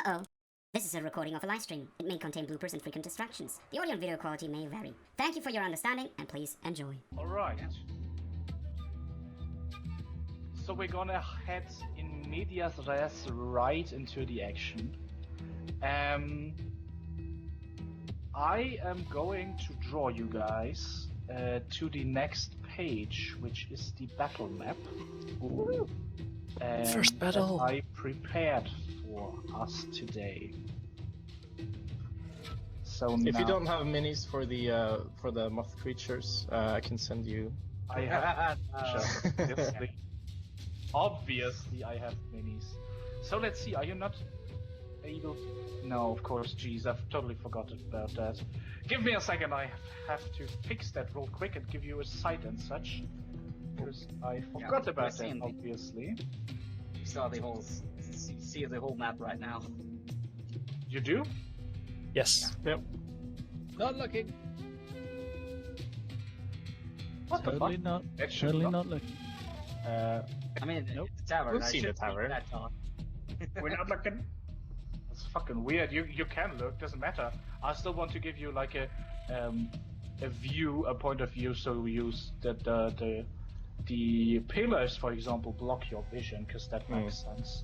Uh-oh. This is a recording of a live stream. It may contain bloopers and frequent distractions. The audio and video quality may vary. Thank you for your understanding, and please enjoy. Alright. So we're gonna head in medias res right into the action. I am going to draw you guys to the next page, which is the battle map. First battle. That I prepared for us today. So If now you don't have minis for the moth creatures, I can send you. I have obviously I have minis. So let's see, are you not able to... No, of course, geez, I've totally forgotten about that. Give me a second, I have to fix that real quick and give you a sight and such. Because I forgot about that, obviously. You saw the whole... You see the whole map right now. You do? Yes. Yep. Not looking. What the Totally fuck? not. That should Totally not- not looking. I mean, Nope. it's the tavern. We've I seen should the tavern. see that talk. We're not looking. That's fucking weird. You can look, doesn't matter. I still want to give you like a view, a point of view, so we use that the pillars, for example, block your vision, because that makes sense,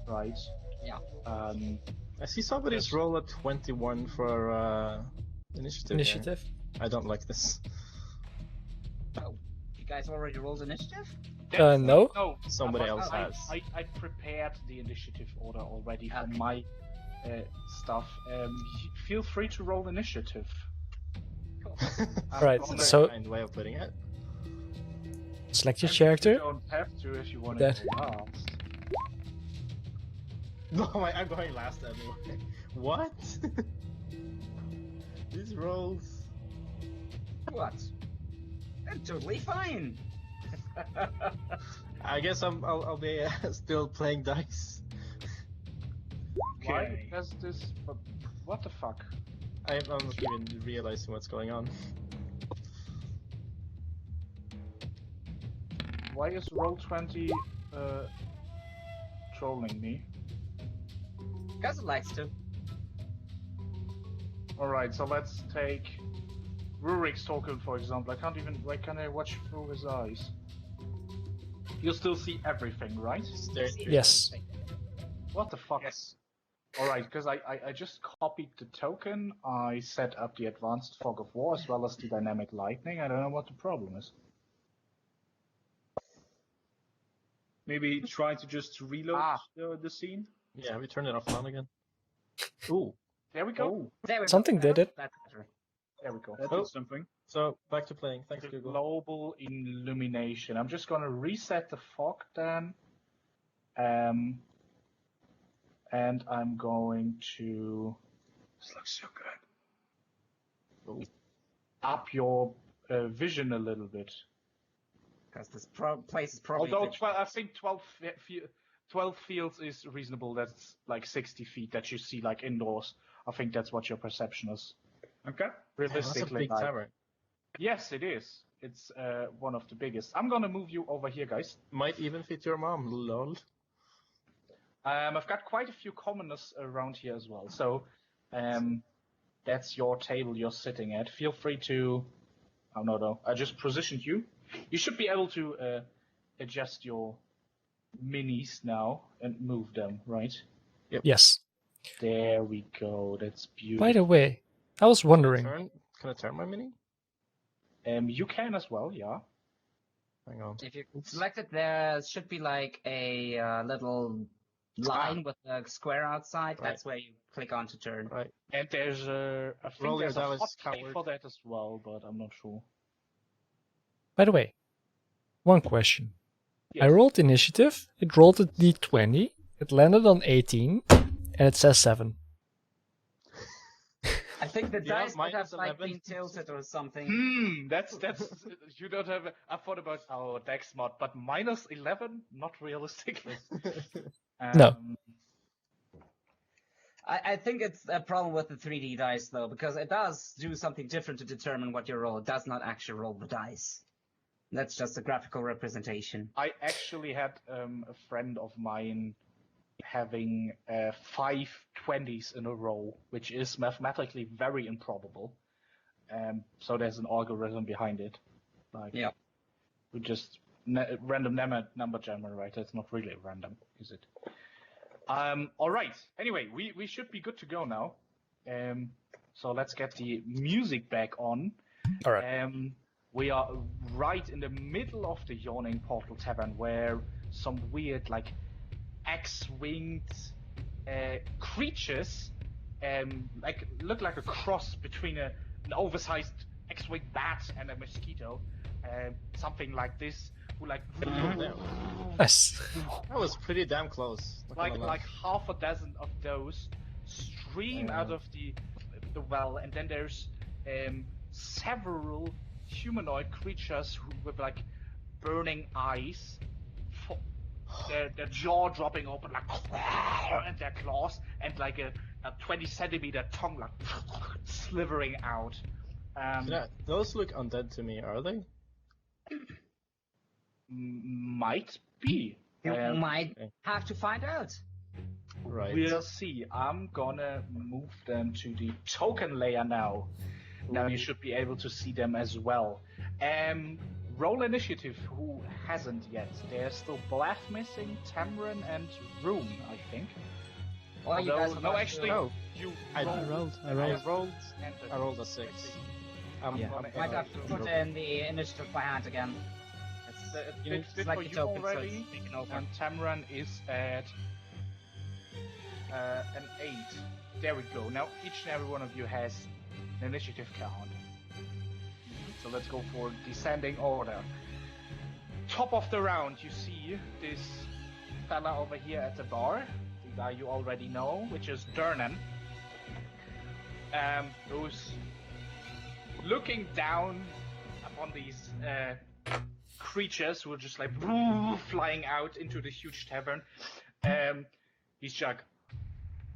right? Yeah. I see somebody's roll a 21 for initiative. Initiative. Here. I don't like this. Oh, you guys already rolled initiative? No. No, Somebody but else I, has. I prepared the initiative order already for Okay. my stuff. Feel free to roll initiative. Right, Only- so- Kind way of putting it. Select your You character. don't have to if you want That- to go last. No, I'm going last anyway. What? These rolls. What? That's totally fine. I guess I'll be still playing dice. Why Okay. does this? What the fuck? I'm not even realizing what's going on. Why is Roll20 trolling me? Because it likes to. Alright, so let's take Rurik's token for example. I can't even. Why can I watch through his eyes? You still see everything, right? Yes. What the fuck? Yes. Alright, because I just copied the token, I set up the advanced fog of war as well as the dynamic lightning. I don't know what the problem is. Maybe try to just reload the scene. Yeah, we turned it off on again. Ooh. There we go. Oh, There we go. Something did it. That's better. There we go. that Oh. did something. So back to playing. Thanks, The Google. global illumination. I'm just gonna reset the fog then. And I'm going to This looks so good. up your vision a little bit. Because this place is probably... Although I think 12 fields is reasonable. That's like 60 feet that you see like indoors. I think that's what your perception is. Okay. Man, that's a Realistically, big like- tavern. yes, it is. It's one of the biggest. I'm gonna move you over here, guys. Might even fit your mom, lol. I've got quite a few commoners around here as well. So, that's your table you're sitting at. Feel free to. Oh no, I just positioned you. You should be able to adjust your minis now and move them, right? Yes. There we go. That's beautiful. By the way, I was wondering. Can I turn my mini? You can as well, yeah. Hang on. If you select it, there should be like a little line with a square outside. Right. That's where you click on to turn. Right. And there's I think Roll your there's a dice, hotkey coward. for that as well, but I'm not sure. By the way, one question. I Yes. rolled initiative. It rolled a d20. It landed on 18, and it says 7. I think the Yeah, dice might have minus like 11. been tilted or something. That's you don't have. I thought about our dex mod, but minus 11, not realistically. No. I think it's a problem with the 3D dice though, because it does do something different to determine what you roll. It does not actually roll the dice. That's just a graphical representation. I actually had a friend of mine having 5 20s in a row, which is mathematically very improbable. So there's an algorithm behind it. Like, Yeah. we just random number generator. It's not really random, is it? All right. Anyway, we should be good to go now. So let's get the music back on. All right. We are right in the middle of the Yawning Portal Tavern, where some weird, like, X-winged creatures, look like a cross between an oversized X-winged bat and a mosquito, something like this. Who like Nice. That was pretty damn close. like half a dozen of those stream out of the well, and then there's several humanoid creatures with like burning eyes, their jaw dropping open like and their claws, and like a 20-centimeter tongue like slithering out. Those look undead to me, are they? Might be. You might have to find out. Right. We'll see. I'm gonna move them to the token layer now. Now you should be able to see them as well. Roll initiative. Who hasn't yet? There's still Blath missing, Tamron, and Rune, I think. Well, you guys no, actually, No. you I rolled. rolled. And I rolled a 6. Yeah. Might have to put in the initiative by hand again. It did like for the you token, so already, it's taken over. and Tamron is at an 8. There we go. Now each and every one of you has an initiative count. So let's go for descending order. Top of the round, you see this fella over here at the bar, the guy you already know, which is Durnan. Who's looking down upon these creatures who are just like flying out into the huge tavern. He's just like,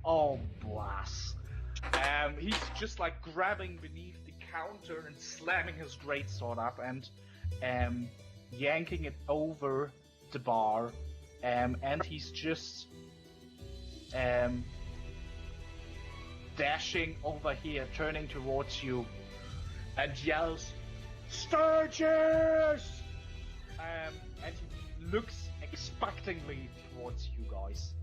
oh blast. He's just like grabbing beneath the counter and slamming his greatsword up and yanking it over the bar. And he's just dashing over here, turning towards you, and yells, Sturgis! And he looks expectantly towards you guys.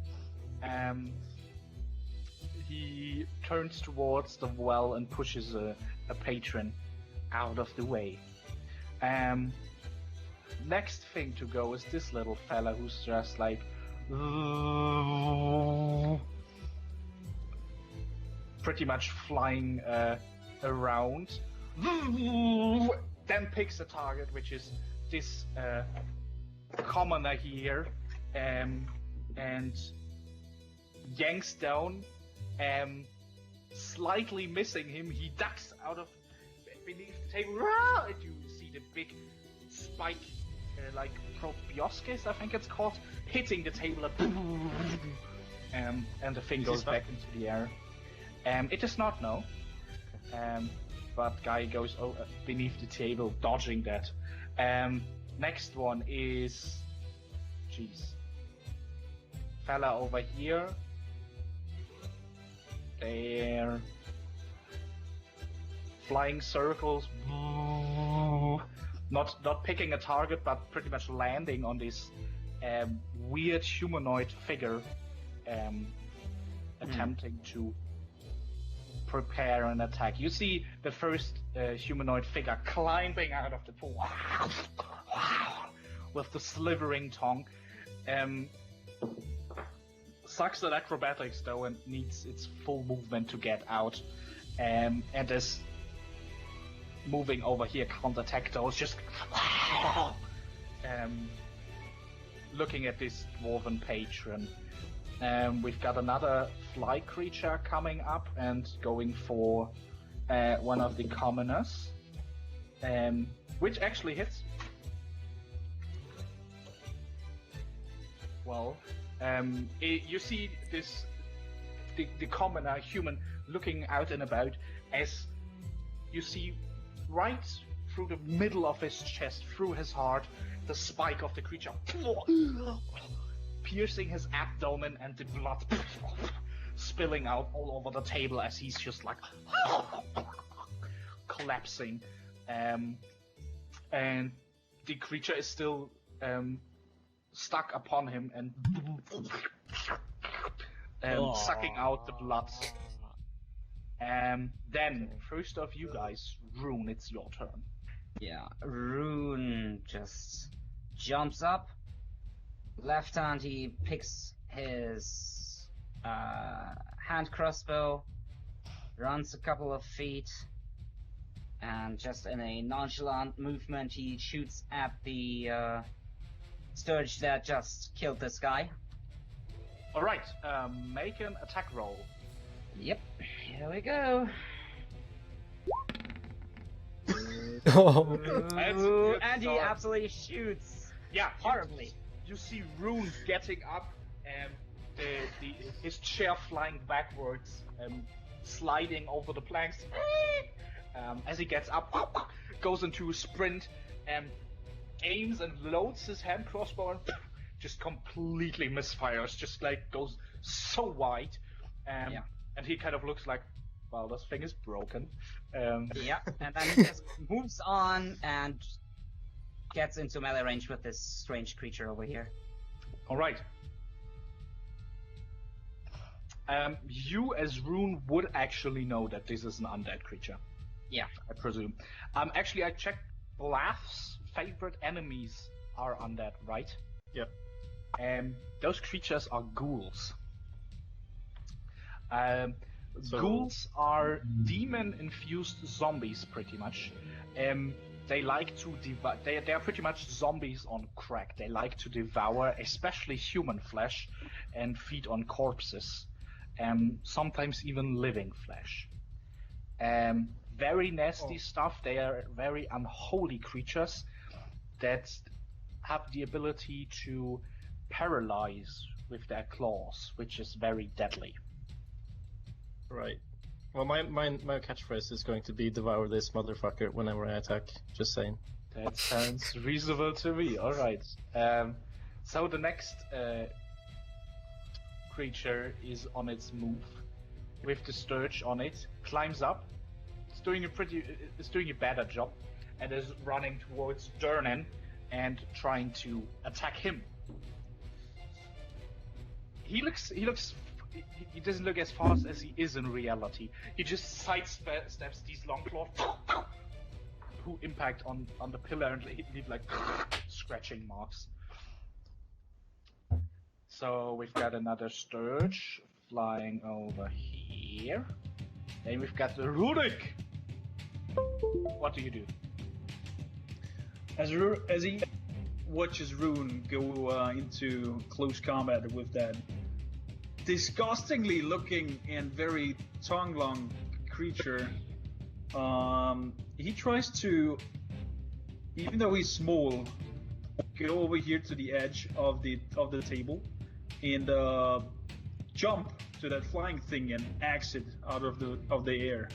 He turns towards the well and pushes a patron out of the way. Next thing to go is this little fella who's just like pretty much flying around. Then picks a target, which is this commoner here, and yanks down, slightly missing him. He ducks out of beneath the table, and you see the big spike, like proboscis, I think it's called, hitting the table, and the thing goes back into the air. It is not, no. But guy goes beneath the table, dodging that. Next one is, fella over here. There. Flying circles. Not picking a target, but pretty much landing on this weird humanoid figure, attempting to prepare an attack. You see the first humanoid figure climbing out of the pool with the slithering tongue. Sucks at acrobatics though and needs its full movement to get out. And is moving over here, counterattack those, just looking at this dwarven patron. We've got another fly creature coming up and going for one of the commoners, which actually hits. Well, you see this the commoner human looking out and about as you see right through the middle of his chest, through his heart, the spike of the creature piercing his abdomen, and the blood spilling out all over the table as he's just like collapsing. And the creature is still stuck upon him and sucking out the blood. Then, first of you guys, Rune, it's your turn. Yeah, Rune just jumps up. Left hand, he picks his hand crossbow, runs a couple of feet, and just in a nonchalant movement, he shoots at the Sturge that just killed this guy. Alright, make an attack roll. Yep, here we go. Ooh, and he absolutely shoots. Yeah, horribly. You see Rune getting up, and his chair flying backwards, sliding over the planks. As he gets up, goes into a sprint, aims and loads his hand crossbow, and just completely misfires. Just like goes so wide, and he kind of looks like, well, this thing is broken. Yeah, and then he just moves on and gets into melee range with this strange creature over here. Alright. You as Rune would actually know that this is an undead creature. Yeah. I presume. Actually, I checked Blath's favorite enemies are undead, right? Yep. Those creatures are ghouls. Ghouls are demon-infused zombies, pretty much. They like to they are pretty much zombies on crack. They like to devour, especially human flesh, and feed on corpses. Sometimes even living flesh. Very nasty stuff. They are very unholy creatures that have the ability to paralyze with their claws, which is very deadly. Right. Well, my catchphrase is going to be "devour this motherfucker" whenever I attack. Just saying. That sounds reasonable to me. All right. So the next creature is on its move, with the Sturge on it. Climbs up. It's doing a better job, and is running towards Durnan and trying to attack him. He doesn't look as fast as he is in reality. He just sidesteps these long claws, who impact on the pillar and leave like scratching marks. So we've got another Sturge flying over here. Then we've got the Rurik. What do you do? As he watches Rune go into close combat with that disgustingly looking and very tongue-long creature, he tries to, even though he's small, go over here to the edge of the table and jump to that flying thing and axe it out of the air.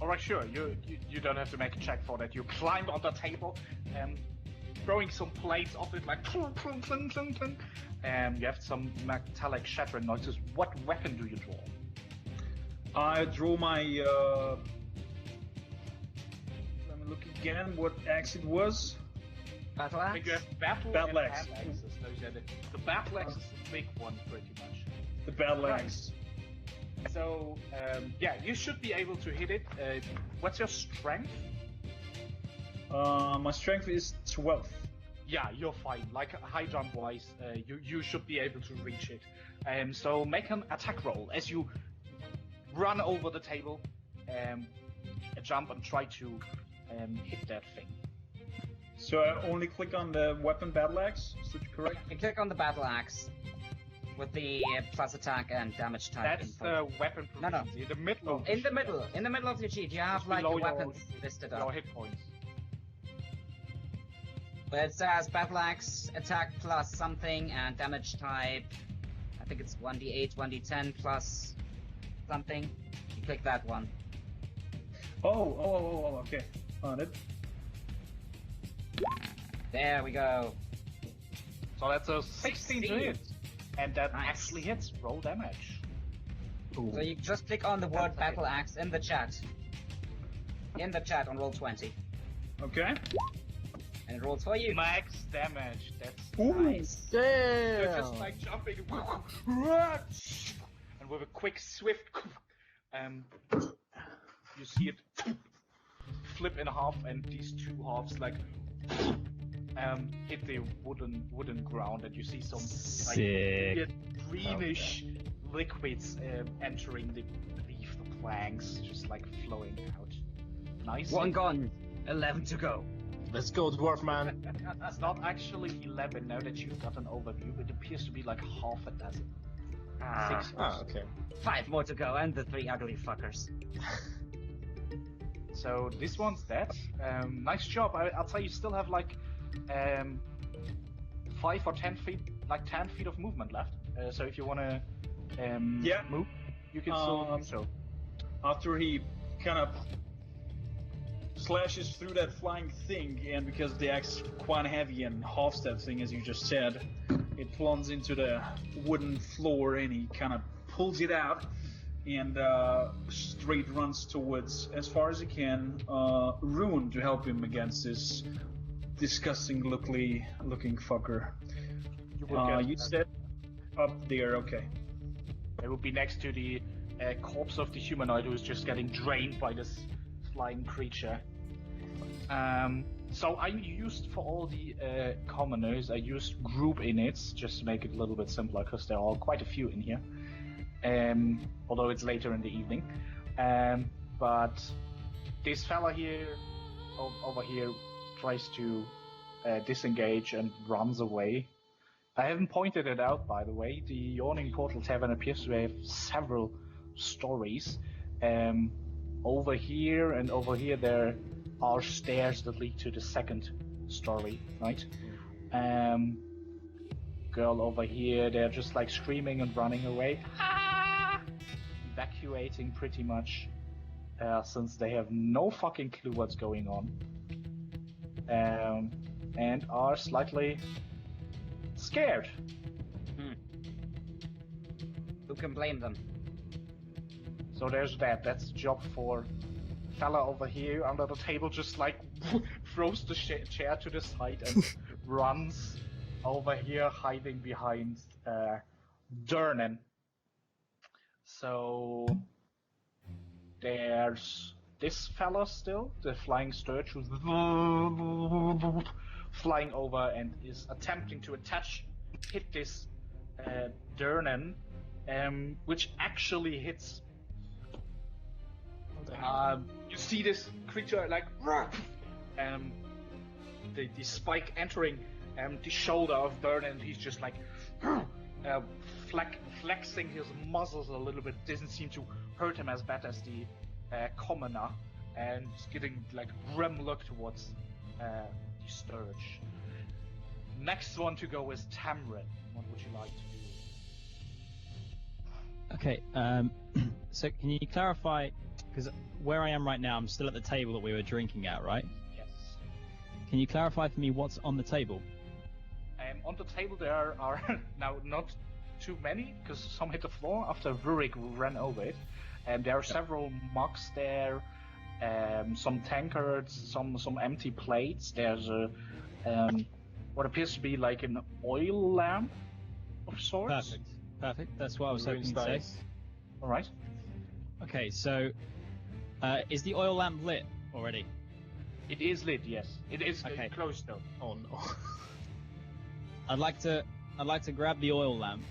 Alright, sure. You don't have to make a check for that. You climb on the table, throwing some plates off it like clunk, clunk, clunk, clunk, clunk. You have some metallic shattering noises. What weapon do you draw? I draw my. Let me look again. What axe it was? Battle I think you axe? have battle Battle and axe. hand axes. Those are the battle axe is the big one, pretty much. The battle Right. axe. So, yeah, you should be able to hit it. What's your strength? My strength is 12. Yeah, you're fine. Like high jump wise, you should be able to reach it. So make an attack roll as you run over the table, jump and try to hit that thing. So I only click on the weapon battle axe. Is that correct? You click on the battle axe with the plus attack and damage type That's info. the weapon No, no. proficiency. In the middle. of In the middle of your sheet, you have like below your your- weapons listed your up. hit points. But it says battle axe, attack plus something, and damage type. I think it's 1d8, 1d10 plus something. You click that one. Oh, okay. On it. There we go. So that's a 16 to 16. hit, and that Nice. actually hits. Roll damage. So you just click on the word battle axe in the chat. In the chat on roll 20. Okay. And it rolls for you. Max damage. That's Ooh. nice. They're Damn! just like jumping, and with a quick, swift, you see it flip in half, and these two halves like hit the wooden ground, and you see some like Sick. weird greenish liquids entering the planks, just like flowing out. Nice. One gone. 11 to go. Let's go, dwarf man. It's not actually 11 now that you've got an overview. It appears to be like half a dozen. Six. Ah, okay. 5 more to go, and the 3 ugly fuckers. So this one's dead. Nice job. I'll say you still have like 5 or 10 feet, like 10 feet of movement left. So if you want to move, you can still do so. After he kind of slashes through that flying thing, and because the axe is quite heavy and halves that thing, as you just said, it plunges into the wooden floor, and he kind of pulls it out and straight runs towards, as far as he can, Rune to help him against this disgusting looking fucker. You said up there, okay. It would be next to the corpse of the humanoid who is just getting drained by this flying creature. So I used for all the commoners, I used group inits just to make it a little bit simpler, because there are quite a few in here. Although it's later in the evening. But this fella here, over here, tries to disengage and runs away. I haven't pointed it out, by the way. The Yawning Portal Tavern appears to have several stories. Over here and over here there are stairs that lead to the second story, right? Girl over here, they're just like screaming and running away. Evacuating pretty much, since they have no fucking clue what's going on. And are slightly scared. Who can blame them? So there's that. That's the job for fella over here under the table, just like throws the chair to the side and runs over here, hiding behind Durnan. So there's this fella still, the flying sturge, who's flying over and is attempting to hit this Durnan, which actually hits. You see this creature like the spike entering the shoulder of Durnan, and he's just like flexing his muscles a little bit. Doesn't seem to hurt him as bad as the commoner, and he's getting like grim look towards the sturge. Next one to go is Tamron. What would you like to do? Okay, so can you clarify, because where I am right now, I'm still at the table that we were drinking at, right? Yes. Can you clarify for me what's on the table? On the table there are now not too many, because some hit the floor after Rurik ran over it, and there are several mugs there, some tankards, some empty plates. There's a what appears to be like an oil lamp of sorts. Perfect. That's what I was hoping to say. All right. Okay, so is the oil lamp lit already? It is lit, yes. It is Okay. closed though. Oh no. I'd like to grab the oil lamp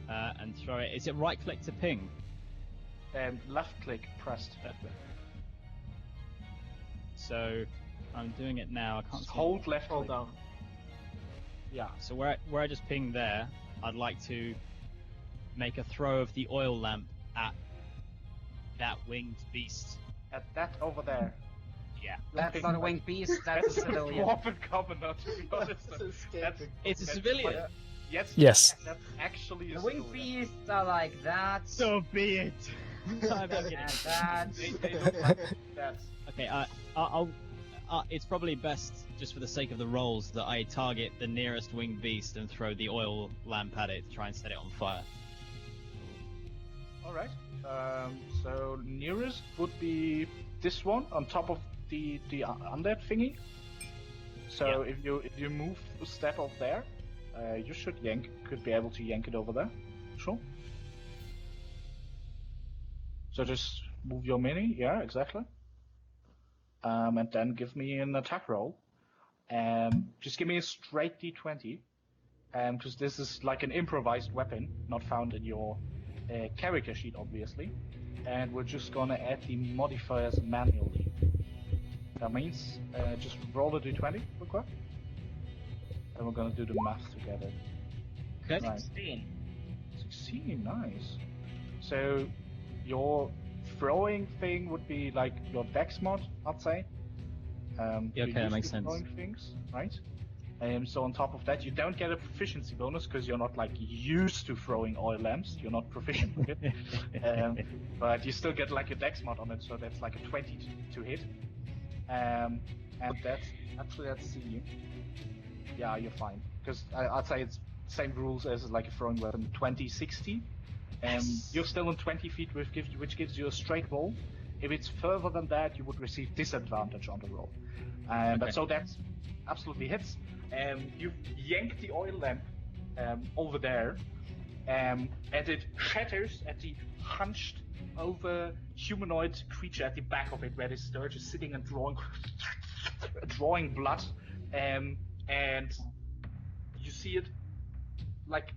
and throw it. Is it right click to ping? Left click pressed. So I'm doing it now. I can't see. Hold left Hold click. down. Yeah. So where I just pinged there, I'd like to make a throw of the oil lamp at that winged beast. At that over there. Yeah. That's not a winged beast, that's a civilian. Dwarf and commoner, to be honest. It's a civilian. Yes. That's actually a The winged civilian. beasts are like that. So be it. I'm not kidding. And that. They look like that. Okay, I'll it's probably best, just for the sake of the rolls, that I target the nearest winged beast and throw the oil lamp at it to try and set it on fire. Alright. nearest would be this one on top of the undead thingy. So if you move a step off there, you could be able to yank it over there. Sure. So just move your mini, yeah, exactly. And then give me an attack roll. Just give me a straight d20. Because this is like an improvised weapon, not found in your character sheet, obviously. And we're just gonna add the modifiers manually. That means just roll a d20 real quick. And we're gonna do the math together. Okay. Right. 16. 16, nice. So your throwing thing would be like your dex mod, I'd say. Yeah, you're okay, that used makes to sense. throwing things, right? So on top of that, you don't get a proficiency bonus because you're not like used to throwing oil lamps. You're not proficient with it, but you still get like a dex mod on it, so that's like a 20 to hit. And that's actually, let's see. Yeah, you're fine because I'd say it's same rules as like a throwing weapon. 20-60. You're still in 20 feet, which gives you a straight roll. If it's further than that, you would receive disadvantage on the roll. But so that's absolutely hits. You yank the oil lamp over there, and it shatters at the hunched over humanoid creature at the back of it, where this Sturge is sitting and drawing blood, and you see it like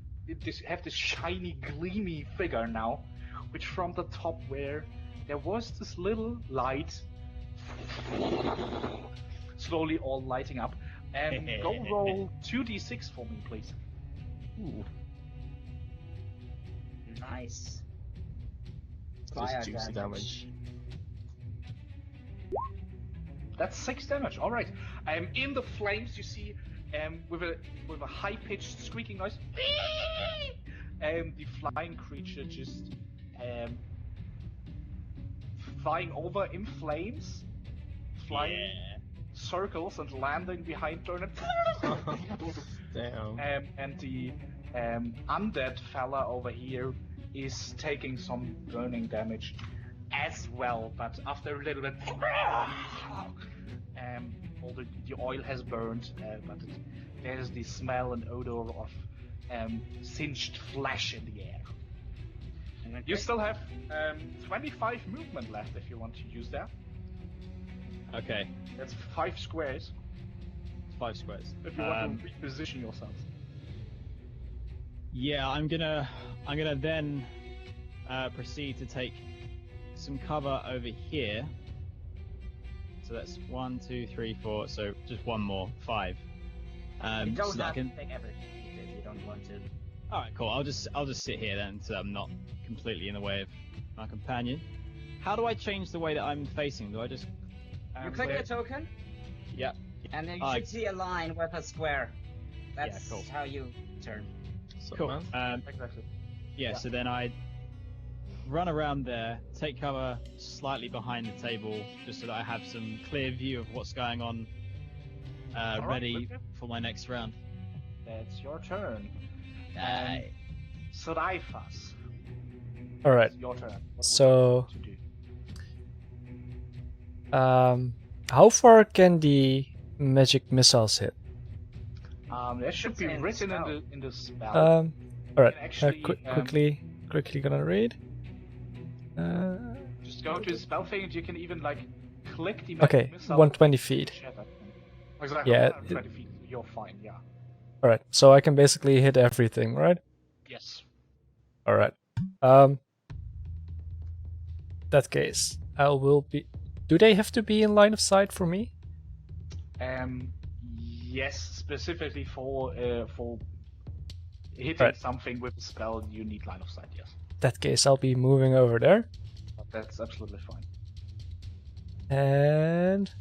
have this shiny, gleamy figure now, which from the top where there was this little light, slowly all lighting up. And go roll 2d6 for me, please. Ooh. Nice. Just Fire juicy damage. That's 6 damage. All right. In the flames, you see, with a high-pitched squeaking noise, the flying creature just flying over in flames, flying circles and landing behind Turner. Damn. And the undead fella over here is taking some burning damage as well, but after a little bit, all the oil has burned, but there's the smell and odor of singed flesh in the air. Okay. You still have 25 movement left if you want to use that. Okay, That's 5 squares 5 squares. if you want to reposition yourself. Yeah, I'm gonna then proceed to take some cover over here. So that's 1, 2, 3, 4. So just one more, 5. You don't so that I have can... to take everything if you don't want to. All right, cool. I'll just sit here then, so I'm not completely in the way of my companion. How do I change the way that I'm facing? Do I just You click the token, Yeah. and then you should see a line with a square. That's cool. how you turn. So, Cool. man. Exactly. Yeah, so then I run around there, take cover slightly behind the table, just so that I have some clear view of what's going on, ready for my next round. That's your turn. Aye. Zraythas. All right. It's your turn. What would So, you like to do? how far can the magic missiles hit? That should be It's in the written spell. in the spell. All right. can actually, Quickly gonna read. Just go to the spell thing and you can even like click the Okay, magic missile 120 feet. and shatter them. Exactly, Yeah, 120 feet. You're fine, yeah. All right. So I can basically hit everything, right? Yes. All right. That case, I will be. Do they have to be in line of sight for me? Yes, specifically for hitting Right. something with a spell, you need line of sight. Yes, That case, I'll be moving over there, but that's absolutely fine. and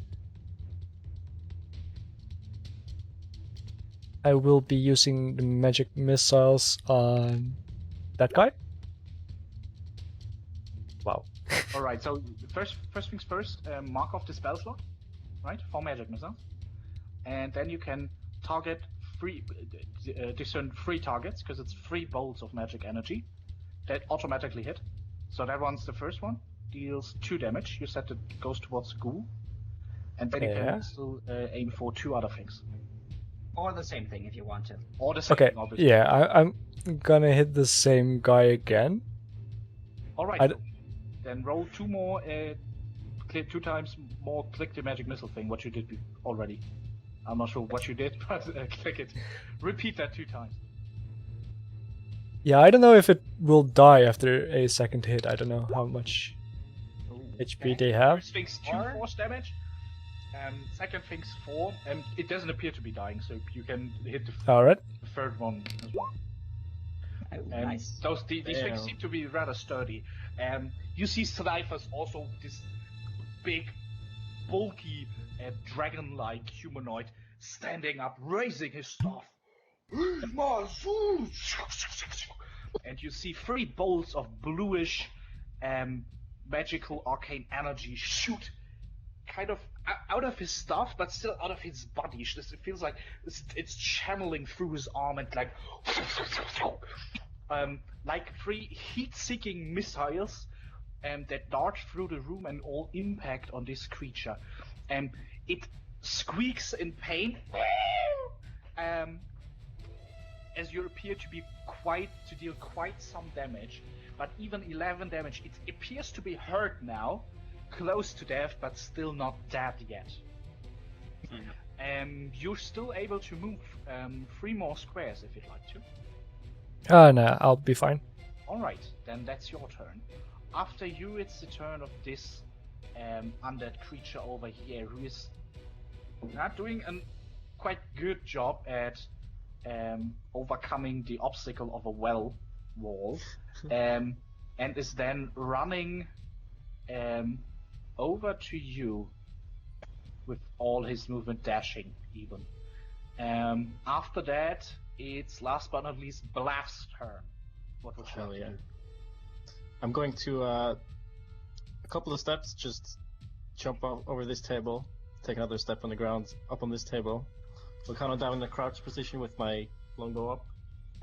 I will be using the magic missiles on that guy. Wow. All right. So first things first. Mark off the spell slot, right, for magic missiles, and then you can target discern 3 targets because it's 3 bolts of magic energy that automatically hit. So that one's the first one. deals 2 damage. You said it goes towards the ghoul. And then you Yeah. can still aim for 2 other things. Or the same thing if you want to. Or the same Okay, thing, obviously. yeah, I'm gonna hit the same guy again. Alright, I so then roll 2 more, click 2 times more, click the magic missile thing, what you did already. I'm not sure what you did, but click it. Repeat that 2 times. Yeah, I don't know if it will die after a second hit. I don't know how much HP they have. First thing's 2 force damage. Second thing's 4. It doesn't appear to be dying, so you can hit the Alright. third one as well. Oh, nice. These things seem to be rather sturdy. You see Zraythas also this big, bulky, dragon-like humanoid standing up, raising his staff. And you see 3 bolts of bluish, magical arcane energy shoot kind of out of his stuff, but still out of his body. It feels like it's channeling through his arm and like 3 heat-seeking missiles that dart through the room and all impact on this creature. It squeaks in pain as you appear to deal quite some damage, but even 11 damage. It appears to be hurt now, close to death, but still not dead yet. You're still able to move 3 more squares if you'd like to. No, I'll be fine. Alright, then that's your turn. After you, it's the turn of this undead creature over here, who is not doing a quite good job at overcoming the obstacle of a well wall, and is then running over to you with all his movement, dashing even. After that, it's last but not least Blath's turn. What will Hell you yeah. do? I'm going to a couple of steps, just jump over this table, take another step on the ground, up on this table. We'll kind of down in the crouch position with my longbow up,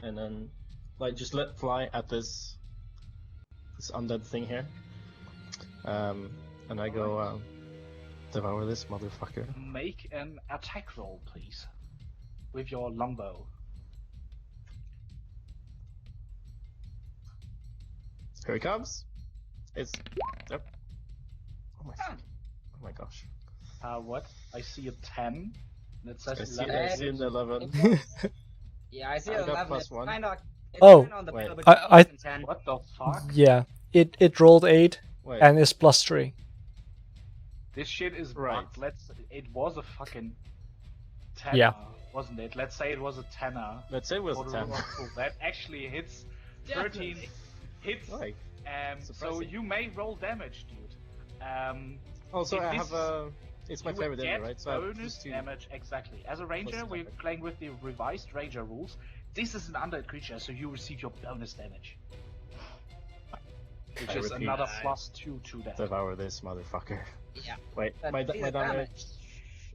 and then like just let fly at this undead thing here. And I go devour this motherfucker. Make an attack roll, please, with your longbow. Here he comes. It's yep. Oh my gosh. What? I see a 10. That says I see, 11. I see an 11. Yeah, I see I got 11. plus It's 1. kind of Oh, on the wait. middle I- between 10. What the fuck? Yeah, it rolled 8 Wait. and is +3. This shit is Right. bugged. It was a fucking 10, Yeah. wasn't it? Let's say it was a 10er. Let's say it was For a the 10. Rurik pool. That actually hits 13 Definitely. hits. Like, So surprising. you may roll damage, dude. also, if I this have a. It's my you favorite would area, get right? So I have bonus +2. damage, exactly. As a ranger, Plus we're damage. playing with the revised ranger rules. This is an undead creature, so you receive your bonus damage, which I is repeat. another +2 to that. Devour this motherfucker. Yeah. Wait, But my do the damage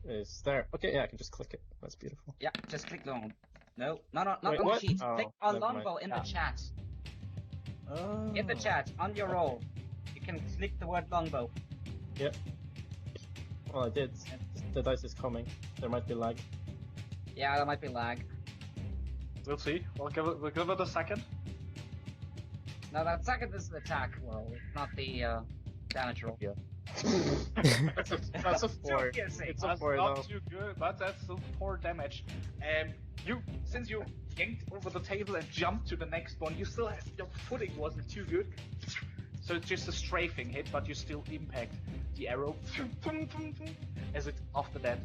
is there. Okay, yeah, I can just click it. That's beautiful. Yeah, just click long. No, not Wait, on what? the sheet. Oh, Click on never mind. longbow in the Yeah. chat. Oh. In the chat, on your roll. You can click the word longbow. Yep. Well, I did. The dice is coming. There might be lag. Yeah, there might be lag. We'll see. We'll give it a second. No, that second is the attack roll, not the damage roll. Yeah. That's a 4. piercing. It's a That's 4 not though. too good, but that's still 4 damage. Since you yanked over the table and jumped to the next one, you still have your footing wasn't too good. So it's just a strafing hit, but you still impact the arrow as it after that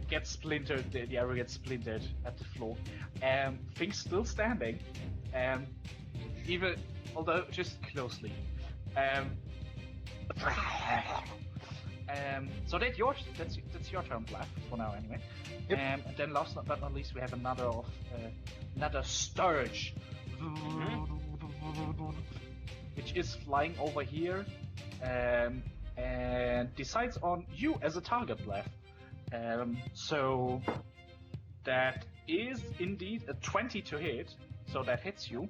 gets splintered. The arrow gets splintered at the floor. Things still standing, even although just closely. So that's your turn, Blath, for now anyway. Yep. And then last but not least, we have another Sturge, which is flying over here, and decides on you as a target, Blath. So that is indeed a 20 to hit, so that hits you.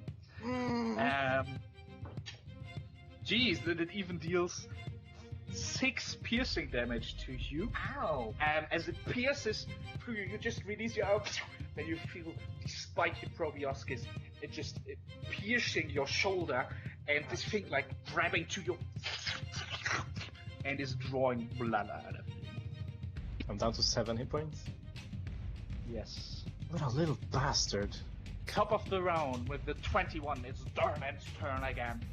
Geez, then it even deals 6 piercing damage to you. Ow! And as it pierces through you, you just release your arm, and you feel the spiky proboscis piercing your shoulder, and this thing like grabbing to you, and is drawing blood out of you. I'm down to 7 hit points. Yes. What a little bastard. Top of the round with the 21. It's Darman's turn again.